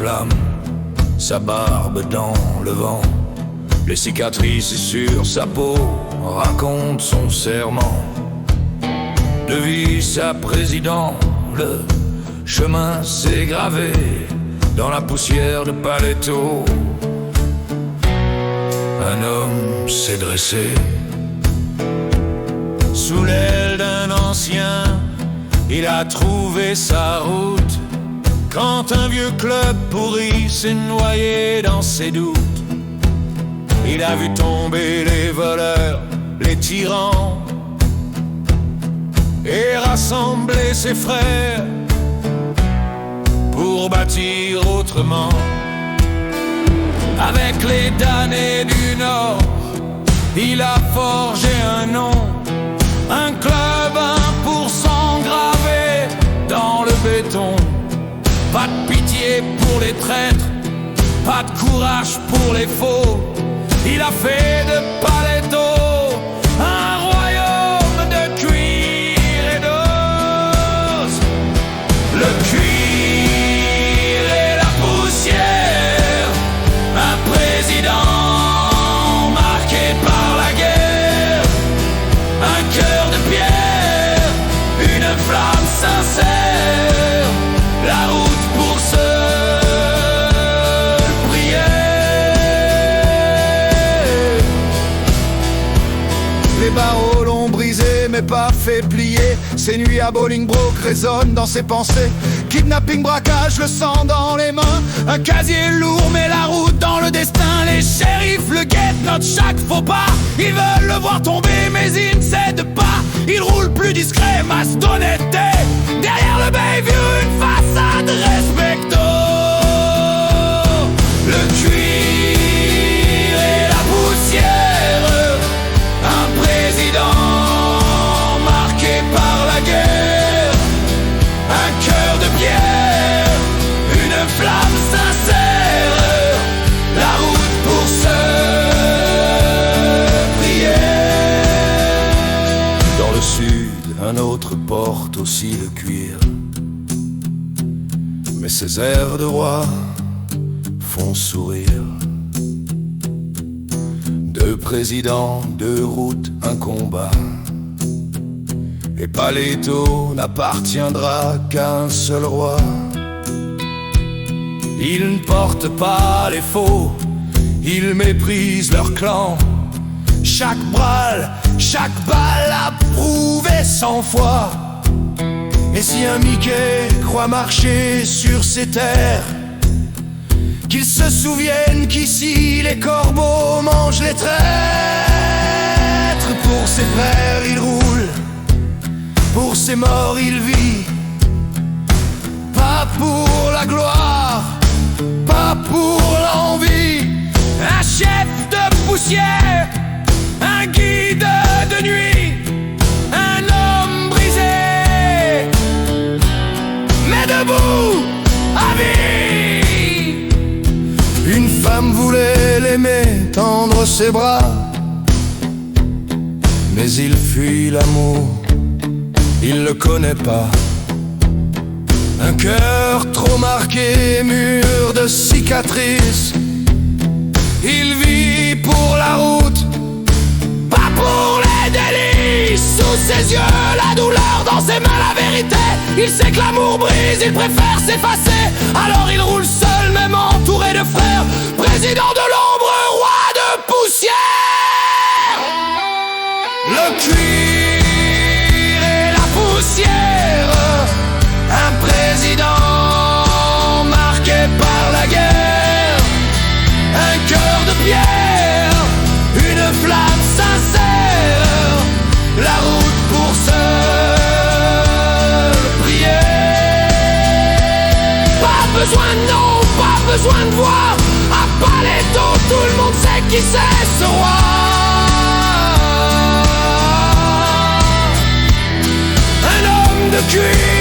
flamme, sa barbe dans le vent, les cicatrices sur sa peau racontent son serment de vice à président. Le chemin s'est gravé dans la poussière de Paletto. Un homme s'est dressé sous l'aile d'un ancien. Il a trouvé sa route quand un vieux club pourri s'est noyé dans ses doutes. Il a vu tomber les voleurs, les tyrans, et rassembler ses frères pour bâtir autrement. Avec les damnés du Nord, il a forgé un nom, un club 1% gravé dans le béton. Pas de pitié pour les traîtres, pas de courage pour les faux. Il a fait de Paletto un royaume de cuir et d'os. Le cuir et la poussière, un président marqué par la guerre, un cœur de pierre, une flamme sincère, la route pour seule prière. Les barreaux l'ont brisé mais pas fait plier. Ces nuits à Bolingbroke résonnent dans ses pensées. Kidnapping, braquage, le sang dans les mains. Un casier lourd mais la route dans le destin. Les shérifs le guettent, notent chaque faux pas. Ils veulent le voir tomber mais ils ne cèdent pas. Il roule plus discret, masque d'honnêteté. Derrière le Bayview, une façade respecto. Le cuir et la poussière, un président marqué par la guerre, un cœur de pierre, une flamme sincère, la route pour seule prière. Dans le sud, un autre porte aussi le cuir, mais ses airs de roi font sourire. Deux présidents, deux routes, un combat, et Paletto n'appartiendra qu'à un seul roi. Ils ne portent pas les faux, ils méprisent leur clan. Chaque brâle, chaque balle a prouvé 100 fois. Et si un Mickey croit marcher sur ces terres, qu'il se souvienne qu'ici les corbeaux mangent les traîtres. Pour ses frères il roule, pour ses morts il vit. Pas pour la gloire, pas pour l'envie. Un chef de poussière, un guide de nuit, un homme brisé, mais debout à vie. Une femme voulait l'aimer, tendre ses bras, mais il fuit l'amour, il le connaît pas. Un cœur trop marqué, mur de cicatrices. Il vit pour la route, pas pour les délices. Sous ses yeux la douleur, dans ses mains la vérité. Il sait que l'amour brise, il préfère s'effacer. Alors il roule seul, même entouré de frères. Président de l'ombre, roi de poussière. Le cuir et la poussière, un président marqué par la guerre, un cœur de pierre, une flamme sincère, la route pour seule prière. Pas besoin de nom, pas besoin de voix. À Paletto, tout le monde sait qui c'est ce roi. Un homme de cuir